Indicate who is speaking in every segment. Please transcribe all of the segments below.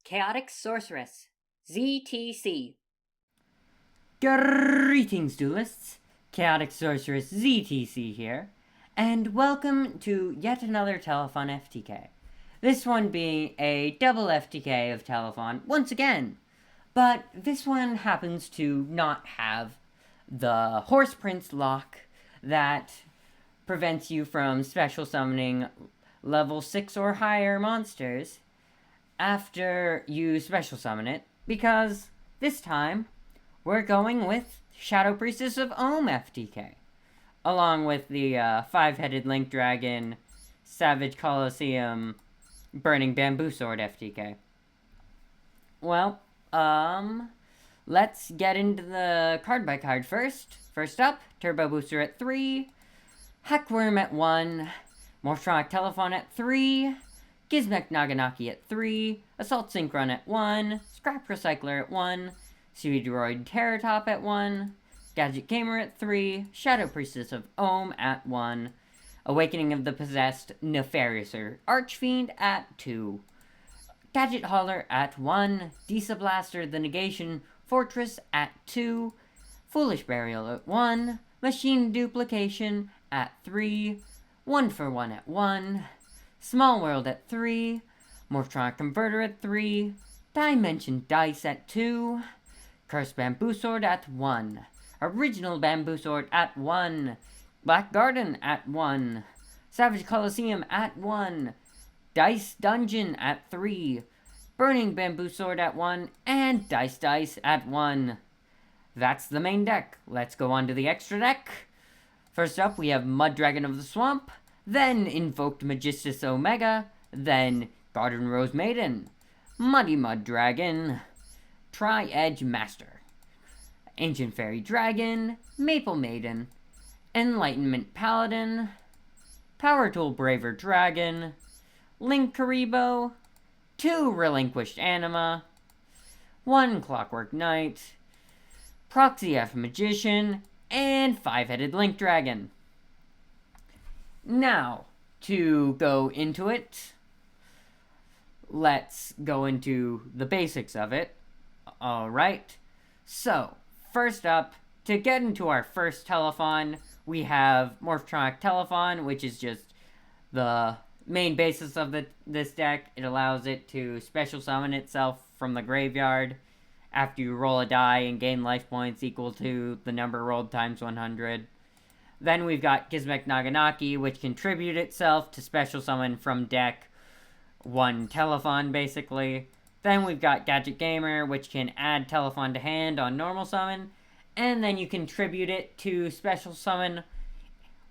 Speaker 1: Chaotic Sorceress, ZTC.
Speaker 2: Greetings, duelists! Chaotic Sorceress ZTC here, and welcome to yet another Telefon FTK. This one being a double FTK of Telefon once again, but this one happens to not have the Horse Prince lock that prevents you from special summoning level 6 or higher monsters after you special summon it, because this time we're going with Shadow Priestess of Ohm FTK, along with the 5-headed Link Dragon, Savage Colosseum, Burning Bamboo Sword FTK. Well, let's get into the card by card first. First up, Turbo Booster at 3, Hackworm at 1, Morphtronic Telefon at 3, Gizmek Naganaki at 3, Assault Synchron at 1, Scrap Recycler at 1, Speedroid Terratop at 1, Gadget Gamer at 3, Shadow Priestess of Ohm at 1, Awakening of the Possessed Nefarious Archfiend at 2, Gadget Hauler at 1, Disa Blaster the Negation Fortress at 2, Foolish Burial at 1, Machine Duplication at 3, 1-for-1 at 1, Small World at 3, Morphtronic Converter at 3, Dimension Dice at 2, Cursed Bamboo Sword at 1, Original Bamboo Sword at 1, Black Garden at 1, Savage Colosseum at 1, Dice Dungeon at 3, Burning Bamboo Sword at 1, and Dice at 1. That's the main deck. Let's go on to the extra deck. First up, we have Mud Dragon of the Swamp, then Invoked Magistus Omega, then Garden Rose Maiden, Muddy Mud Dragon, Tri-Edge Master, Ancient Fairy Dragon, Maple Maiden, Enlightenment Paladin, Power Tool Braver Dragon, Link Karibo, 2 Relinquished Anima, 1 Clockwork Knight, Proxy F Magician, and 5-headed Link Dragon. Now, to go into it, let's go into the basics of it. Alright, so, first up, to get into our first Telefon, we have Morphtronic Telefon, which is just the main basis of this deck. It allows it to special summon itself from the graveyard after you roll a die and gain life points equal to the number rolled times 100. Then we've got Gizmek Naganaki, which contribute itself to special summon from deck 1 Telefon, basically. Then we've got Gadget Gamer, which can add Telefon to hand on normal summon, and then you contribute it to special summon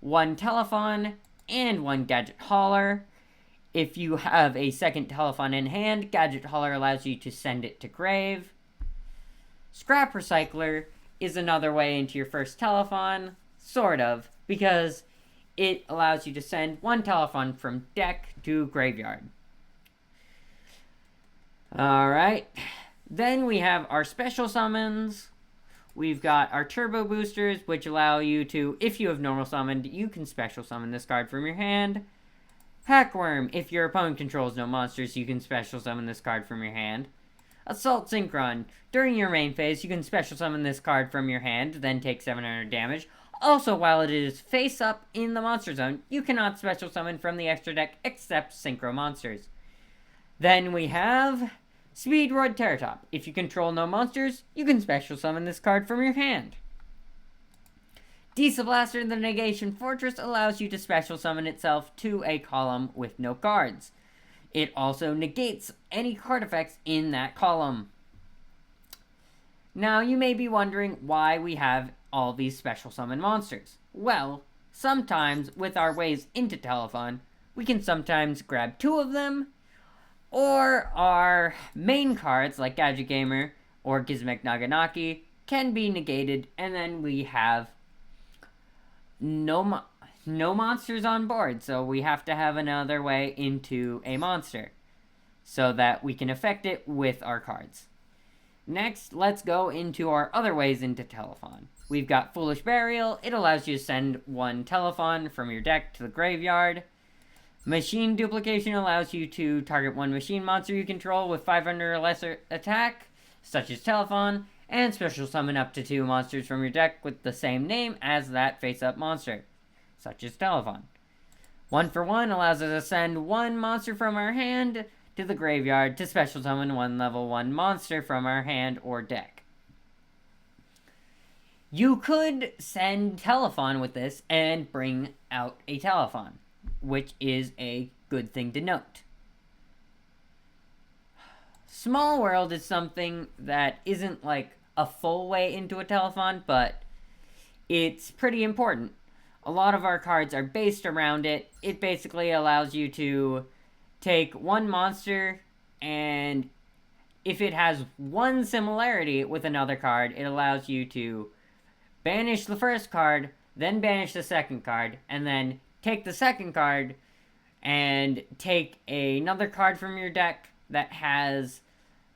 Speaker 2: 1 Telefon and 1 Gadget Hauler. If you have a second Telefon in hand, Gadget Hauler allows you to send it to grave. Scrap Recycler is another way into your first Telefon, sort of, because it allows you to send 1 Telefon from deck to graveyard. Alright, then we have our special summons. We've got our Turbo Boosters, which allow you to, if you have normal summoned, you can special summon this card from your hand. Hackworm, if your opponent controls no monsters, you can special summon this card from your hand. Assault Synchron, during your main phase, you can special summon this card from your hand, then take 700 damage. Also, while it is face up in the monster zone, you cannot special summon from the extra deck except Synchro monsters. Then we have Speedroid Terratop. If you control no monsters, you can special summon this card from your hand. Disa Blaster the Negation Fortress allows you to special summon itself to a column with no cards. It also negates any card effects in that column. Now, you may be wondering why we have all these special summon monsters. Well, sometimes with our ways into Telefon, we can sometimes grab 2 of them, or our main cards, like Gadget Gamer or Gizmek Naganaki, can be negated, and then we have no monsters on board, so we have to have another way into a monster, so that we can affect it with our cards. Next, let's go into our other ways into Telefon. We've got Foolish Burial. It allows you to send 1 Telefon from your deck to the graveyard. Machine duplication allows you to target one machine monster you control with 500 or lesser attack, such as Telephone, and special summon up to 2 monsters from your deck with the same name as that face-up monster, such as Telephone. 1 for 1 allows us to send one monster from our hand to the graveyard to special summon one level 1 monster from our hand or deck. You could send Telephone with this and bring out a Telephone, which is a good thing to note. Small World is something that isn't like a full way into a Telephone, but it's pretty important. A lot of our cards are based around it. It basically allows you to take one monster, and if it has one similarity with another card, it allows you to banish the first card, then banish the second card, and then take the second card and take another card from your deck that has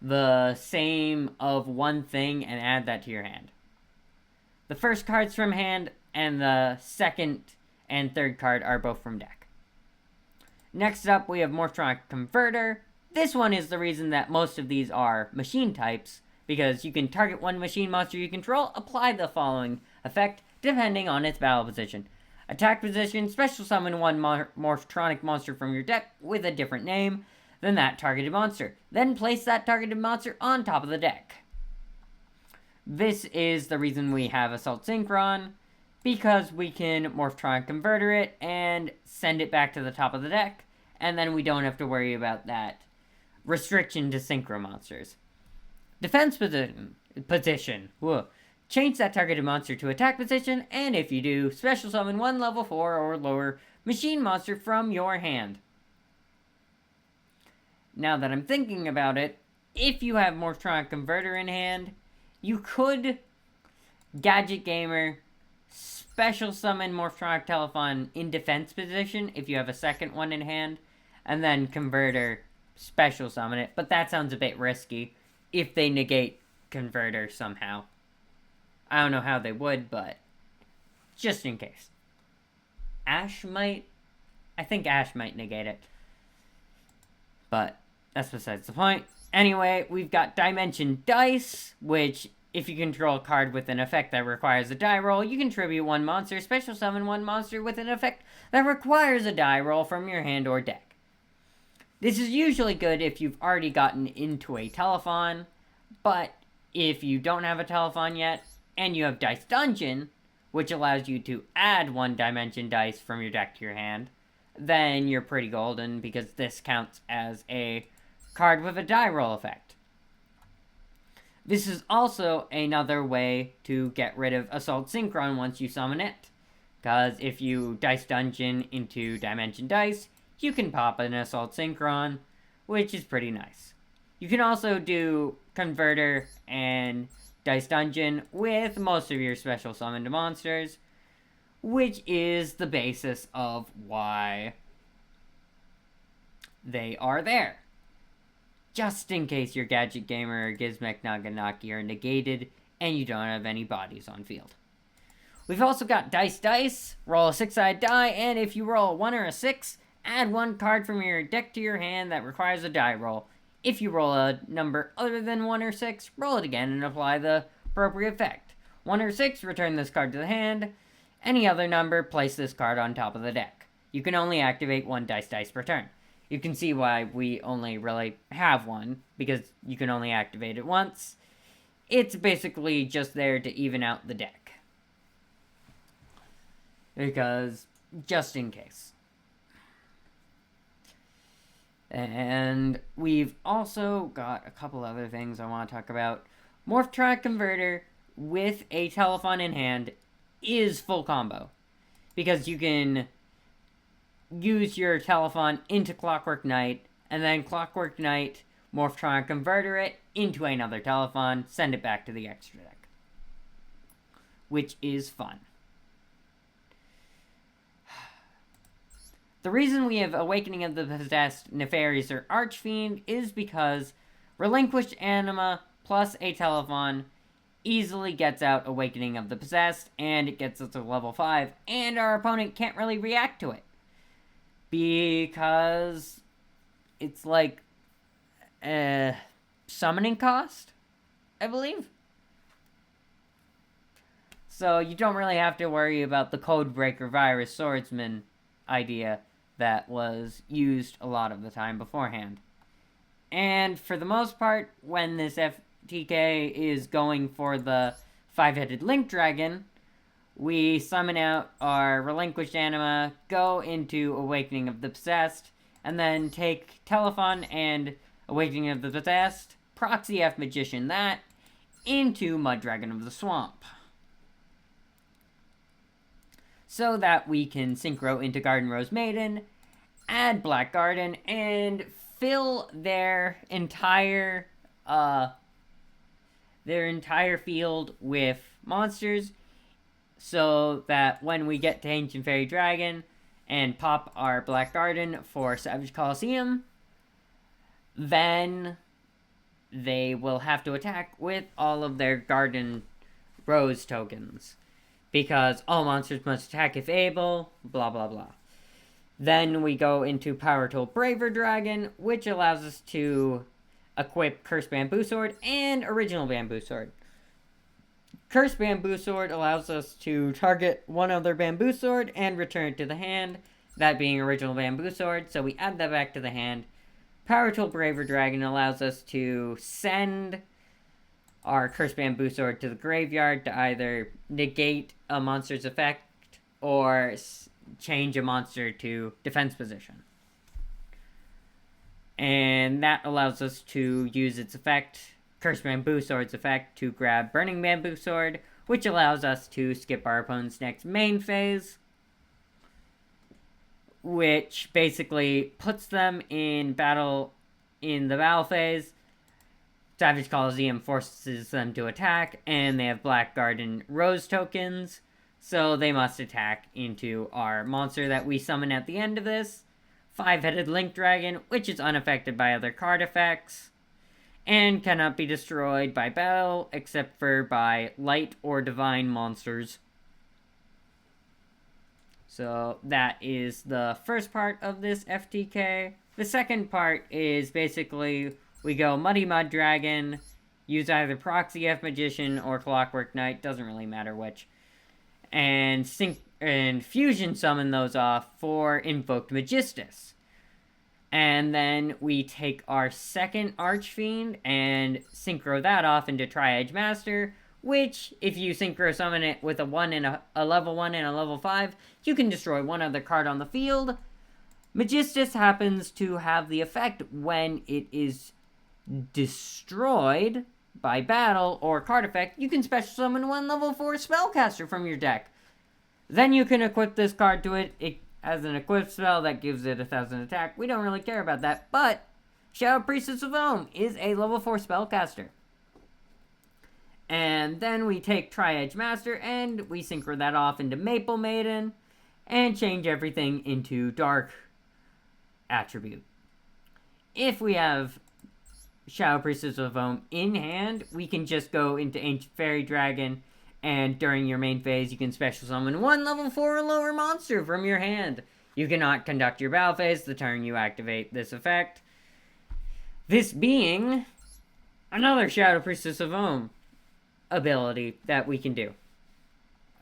Speaker 2: the same of one thing and add that to your hand. The first card's from hand, and the second and third card are both from deck. Next up, we have Morphtronic Converter. This one is the reason that most of these are machine types, because you can target one machine monster you control, apply the following effect, depending on its battle position. Attack position, special summon one Morphtronic monster from your deck with a different name than that targeted monster. Then place that targeted monster on top of the deck. This is the reason we have Assault Synchron, because we can Morphtronic Converter it and send it back to the top of the deck, and then we don't have to worry about that restriction to Synchro monsters. Defense position. Whoa. Change that targeted monster to attack position, and if you do, special summon one level 4 or lower machine monster from your hand. Now that I'm thinking about it, if you have Morphtronic Converter in hand, you could Gadget Gamer special summon Morphtronic Telephone in defense position if you have a second one in hand, and then Converter special summon it, but that sounds a bit risky if they negate Converter somehow. I don't know how they would, but just in case. Ash might? I think Ash might negate it. But that's besides the point. Anyway, we've got Dimension Dice, which, if you control a card with an effect that requires a die roll, you contribute one monster, special summon one monster with an effect that requires a die roll from your hand or deck. This is usually good if you've already gotten into a Telephone, but if you don't have a Telephone yet, and you have Dice Dungeon, which allows you to add one Dimension Dice from your deck to your hand, then you're pretty golden, because this counts as a card with a die roll effect. This is also another way to get rid of Assault Synchron once you summon it, because if you Dice Dungeon into Dimension Dice, you can pop an Assault Synchron, which is pretty nice. You can also do Converter and Dice Dungeon with most of your special summoned monsters, which is the basis of why they are there. Just in case your Gadget Gamer or Gizmek Naganaki are negated and you don't have any bodies on field. We've also got Dice Dice. Roll a 6-sided die, and if you roll a 1 or a 6, add one card from your deck to your hand that requires a die roll. If you roll a number other than 1 or 6, roll it again and apply the appropriate effect. 1 or 6, return this card to the hand. Any other number, place this card on top of the deck. You can only activate one Dice Dice per turn. You can see why we only really have one, because you can only activate it once. It's basically just there to even out the deck. Because, just in case. And we've also got a couple other things I want to talk about. Morphtronic Converter with a Telephone in hand is full combo, because you can use your Telephone into Clockwork Knight, and then Clockwork Knight, Morphtronic Converter it into another Telephone, send it back to the extra deck, which is fun. The reason we have Awakening of the Possessed, Nefarious, or Archfiend is because Relinquished Anima plus a Telephone easily gets out Awakening of the Possessed, and it gets us to level 5, and our opponent can't really react to it. Because it's like a summoning cost, I believe. So you don't really have to worry about the Codebreaker Virus Swordsman idea that was used a lot of the time beforehand. And for the most part, when this FTK is going for the 5-headed Link Dragon, we summon out our Relinquished Anima, go into Awakening of the Possessed, and then take Telephone and Awakening of the Possessed, Proxy F Magician that, into Mud Dragon of the Swamp. So that we can synchro into Garden Rose Maiden, add Black Garden, and fill their entire field with monsters, so that when we get to Ancient Fairy Dragon and pop our Black Garden for Savage Coliseum, then they will have to attack with all of their Garden Rose tokens. Because all monsters must attack if able, blah blah blah. Then we go into Power Tool Braver Dragon, which allows us to equip Cursed Bamboo Sword and Original Bamboo Sword. Cursed Bamboo Sword allows us to target one other Bamboo Sword and return it to the hand, that being Original Bamboo Sword, so we add that back to the hand. Power Tool Braver Dragon allows us to send our Cursed Bamboo Sword to the graveyard to either negate a monster's effect or change a monster to defense position. And that allows us to use its effect, Cursed Bamboo Sword's effect, to grab Burning Bamboo Sword, which allows us to skip our opponent's next main phase, which basically puts them in the battle phase. Savage Coliseum forces them to attack, and they have Black Garden Rose tokens, so they must attack into our monster that we summon at the end of this, 5-headed Link Dragon, which is unaffected by other card effects, and cannot be destroyed by battle except for by light or divine monsters. So that is the first part of this FTK. The second part is basically we go Muddy Mud Dragon, use either Proxy F Magician or Clockwork Knight, doesn't really matter which, and fusion summon those off for Invoked Magistus. And then we take our second Archfiend and synchro that off into Tri-Edge Master, which, if you synchro summon it with a level 1 and a level 5, you can destroy one other card on the field. Magistus happens to have the effect when it is destroyed by battle or card effect, you can special summon one level 4 spellcaster from your deck. Then you can equip this card to it. It has an equipped spell that gives it 1,000 attack. We don't really care about that, but Shadow Priestess of Ohm is a level 4 spellcaster. And then we take Tri-Edge Master and we synchro that off into Maple Maiden and change everything into Dark attribute. If we have Shadow Priestess of Ohm in hand, we can just go into Ancient Fairy Dragon, and during your main phase, you can special summon one level 4 or lower monster from your hand. You cannot conduct your battle phase the turn you activate this effect. This being another Shadow Priestess of Ohm ability that we can do.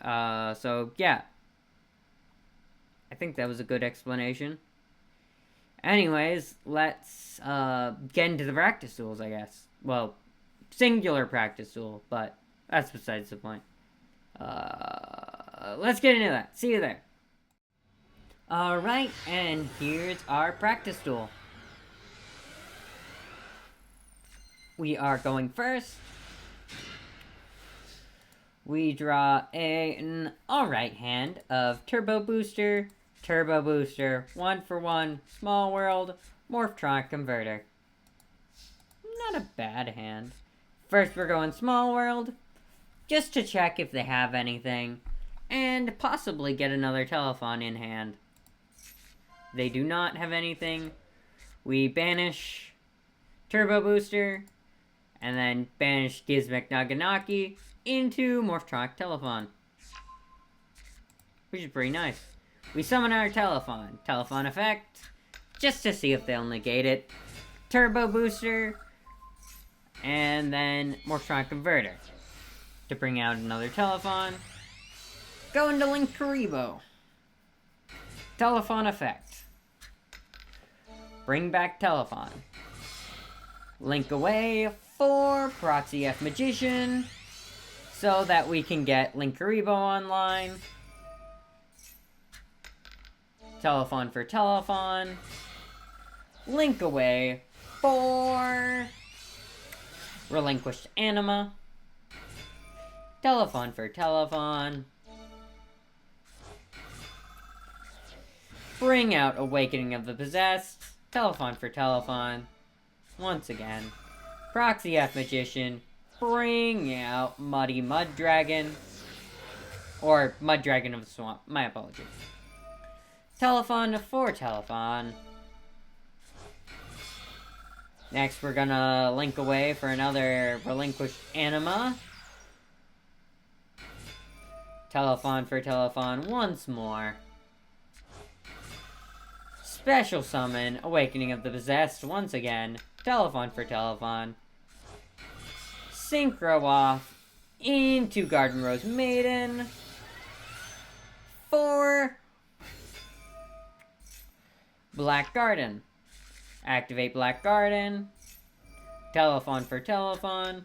Speaker 2: So yeah. I think that was a good explanation. Anyways, let's get into the practice duels, I guess. Well, singular practice duel, but that's besides the point. Let's get into that. See you there. Alright, and here's our practice duel. We are going first. We draw an alright hand of Turbo Booster, 1-for-1, Small World, Morphtronic Converter. Not a bad hand. First we're going Small World, just to check if they have anything, and possibly get another Telephone in hand. They do not have anything. We banish Turbo Booster, and then banish Gizmek into Morphtronic Telephone. Which is pretty nice. We summon our Telephone. Telephone effect, just to see if they'll negate it. Turbo Booster, and then Morphtronic Converter to bring out another Telephone. Go into Link Karibo. Telephone effect. Bring back Telephone. Link away for Proxy F Magician so that we can get Link Karibo online. Telephone for Telephone. Link away for Relinquished Anima. Telephone for Telephone. Bring out Awakening of the Possessed. Telephone for Telephone. Once again. Proxy F Magician. Bring out Muddy Mud Dragon. Or Mud Dragon of the Swamp. My apologies. Telephone for Telephone. Next, we're gonna link away for another Relinquished Anima. Telephone for Telephone once more. Special summon Awakening of the Possessed once again. Telephone for Telephone. Synchro off into Garden Rose Maiden for Black Garden. Activate Black Garden. Telephone for Telephone.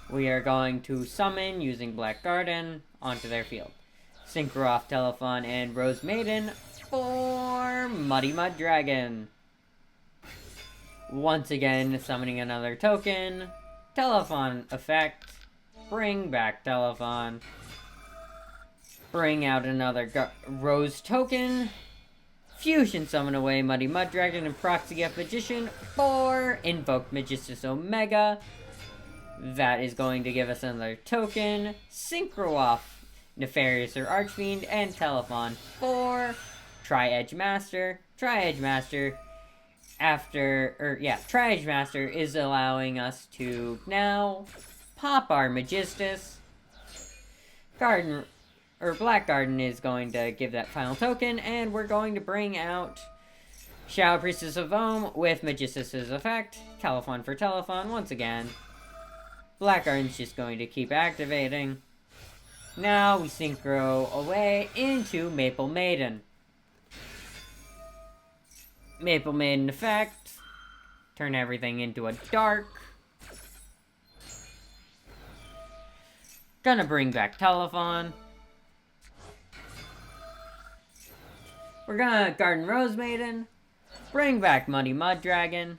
Speaker 2: We are going to summon using Black Garden onto their field. Synchro off Telephone and Rose Maiden for Muddy Mud Dragon. Once again, summoning another token. Telephone effect. Bring back Telephone. Bring out another Rose token. Fusion summon away Muddy Mud Dragon and Proxy F Magician for Invoked Magistus Omega. That is going to give us another token. Synchro off Nefarious or Archfiend and Telephone for Tri-Edge Master. Tri-Edge Master Tri-Edge Master is allowing us to now pop our Magistus. Black Garden is going to give that final token, and we're going to bring out Shadow Priestess of Ohm with Magistus' effect. Telephone for Telephone once again. Black Garden's just going to keep activating. Now we synchro away into Maple Maiden. Maple Maiden effect. Turn everything into a dark. Gonna bring back Telephone. We're gonna Garden Rose Maiden. Bring back Muddy Mud Dragon.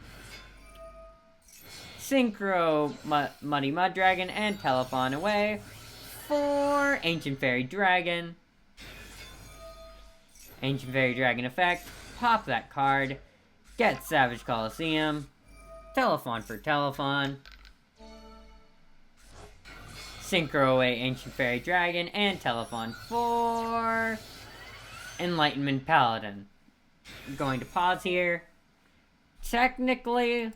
Speaker 2: Synchro Muddy Mud Dragon and Telephone away for Ancient Fairy Dragon. Ancient Fairy Dragon effect. Pop that card. Get Savage Coliseum. Telephone for Telephone. Synchro away Ancient Fairy Dragon and Telephone for Enlightenment Paladin. I'm going to pause here. Technically,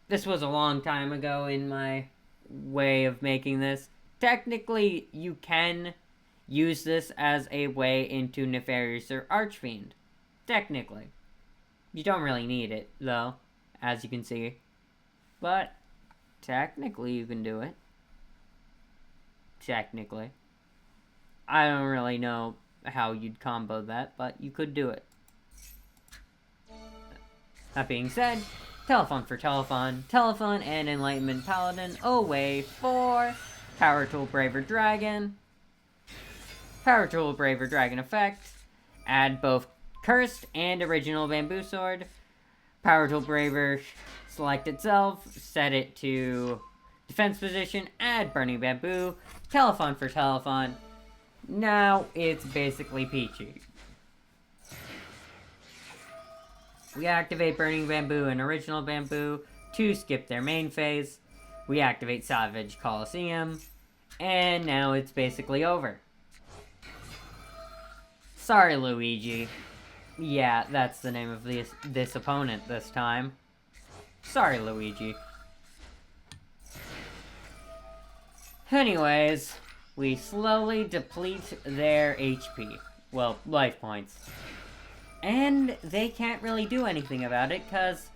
Speaker 2: this was a long time ago in my way of making this. Technically, you can use this as a way into Nefarious or Archfiend. Technically. You don't really need it, though, as you can see. But, technically you can do it. Technically. I don't really know how you'd combo that, but you could do it. That being said, Telephone for Telephone. Telephone and Enlightenment Paladin away for Power Tool Braver Dragon. Power Tool Braver Dragon effect. Add both Cursed and Original Bamboo Sword. Power Tool Braver, select itself, set it to defense position, add Burning Bamboo. Telephone for Telephone. Now it's basically peachy. We activate Burning Bamboo and Original Bamboo to skip their main phase. We activate Savage Coliseum. And now it's basically over. Sorry, Luigi. Yeah, that's the name of this opponent this time. Sorry, Luigi. Anyways, we slowly deplete their HP. Well, life points. And they can't really do anything about it, because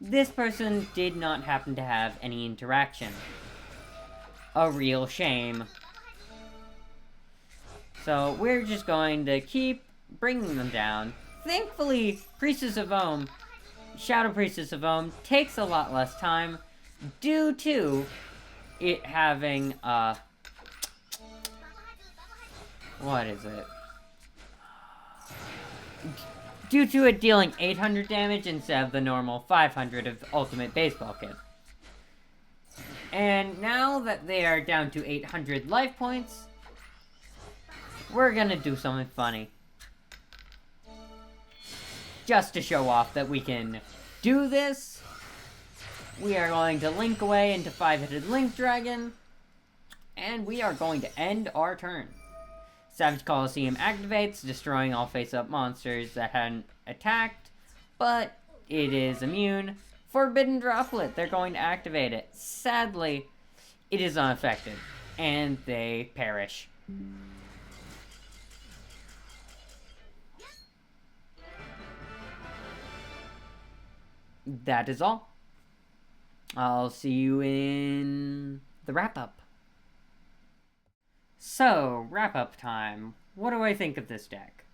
Speaker 2: this person did not happen to have any interaction. A real shame. So we're just going to keep bringing them down. Thankfully, Priestess of Ohm, Shadow Priestess of Ohm, takes a lot less time due to it having, what is it? Due to it dealing 800 damage instead of the normal 500 of Ultimate Baseball Kit. And now that they are down to 800 life points, we're gonna do something funny. Just to show off that we can do this, we are going to link away into 5-headed Link Dragon, and we are going to end our turn. Savage Coliseum activates, destroying all face-up monsters that hadn't attacked, but it is immune. Forbidden Droplet, they're going to activate it. Sadly, it is unaffected, and they perish. That is all. I'll see you in the wrap-up. So, wrap-up time. What do I think of this deck?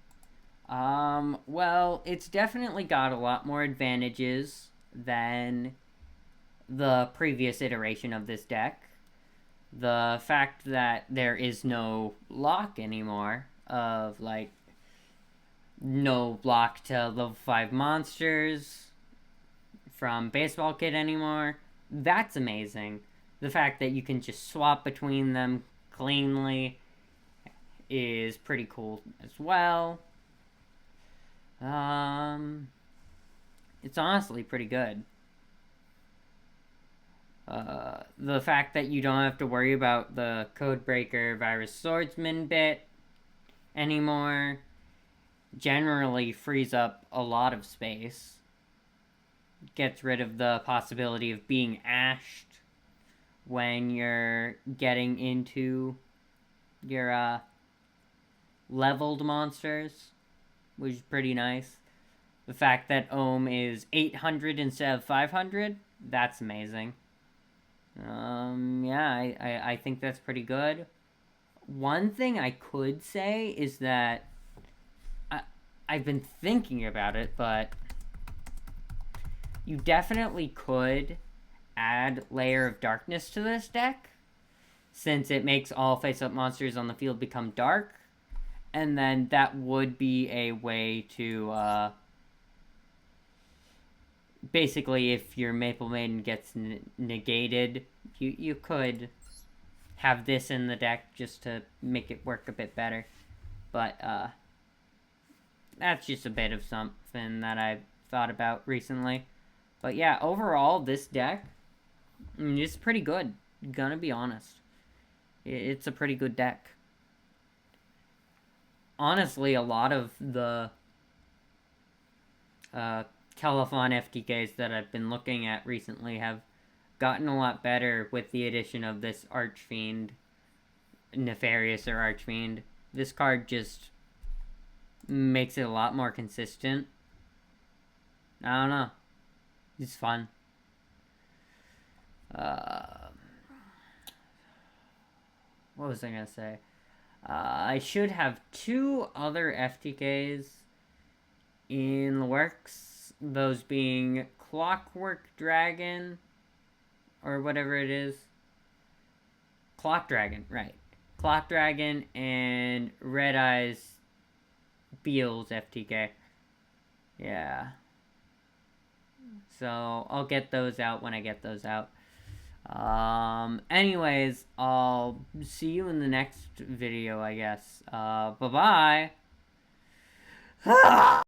Speaker 2: Well, it's definitely got a lot more advantages than the previous iteration of this deck. The fact that there is no lock anymore, of, like, no block to level 5 monsters from Baseball Kit anymore, that's amazing. The fact that you can just swap between them cleanly is pretty cool as well. It's honestly pretty good. The fact that you don't have to worry about the Codebreaker Virus Swordsman bit anymore generally frees up a lot of space. Gets rid of the possibility of being ashed when you're getting into your leveled monsters, which is pretty nice. The fact that Ohm is 800 instead of 500, that's amazing. Yeah, I think that's pretty good. One thing I could say is that I've been thinking about it, but you definitely could add Layer of Darkness to this deck, since it makes all face-up monsters on the field become dark, and then that would be a way to, basically, if your Maple Maiden gets negated, you could have this in the deck just to make it work a bit better. But, that's just a bit of something that I've thought about recently. But yeah, overall, this deck is pretty good. Gonna be honest. It's a pretty good deck. Honestly, a lot of the Telethon FTKs that I've been looking at recently have gotten a lot better with the addition of this Archfiend, Nefarious or Archfiend. This card just makes it a lot more consistent. I don't know. It's fun. What was I gonna say? I should have 2 other FTKs in the works. Those being Clockwork Dragon, or whatever it is. Clock Dragon, right. Clock Dragon and Red Eyes Beals FTK. Yeah. So, I'll get those out when I get those out. Anyways, I'll see you in the next video, I guess. Bye-bye!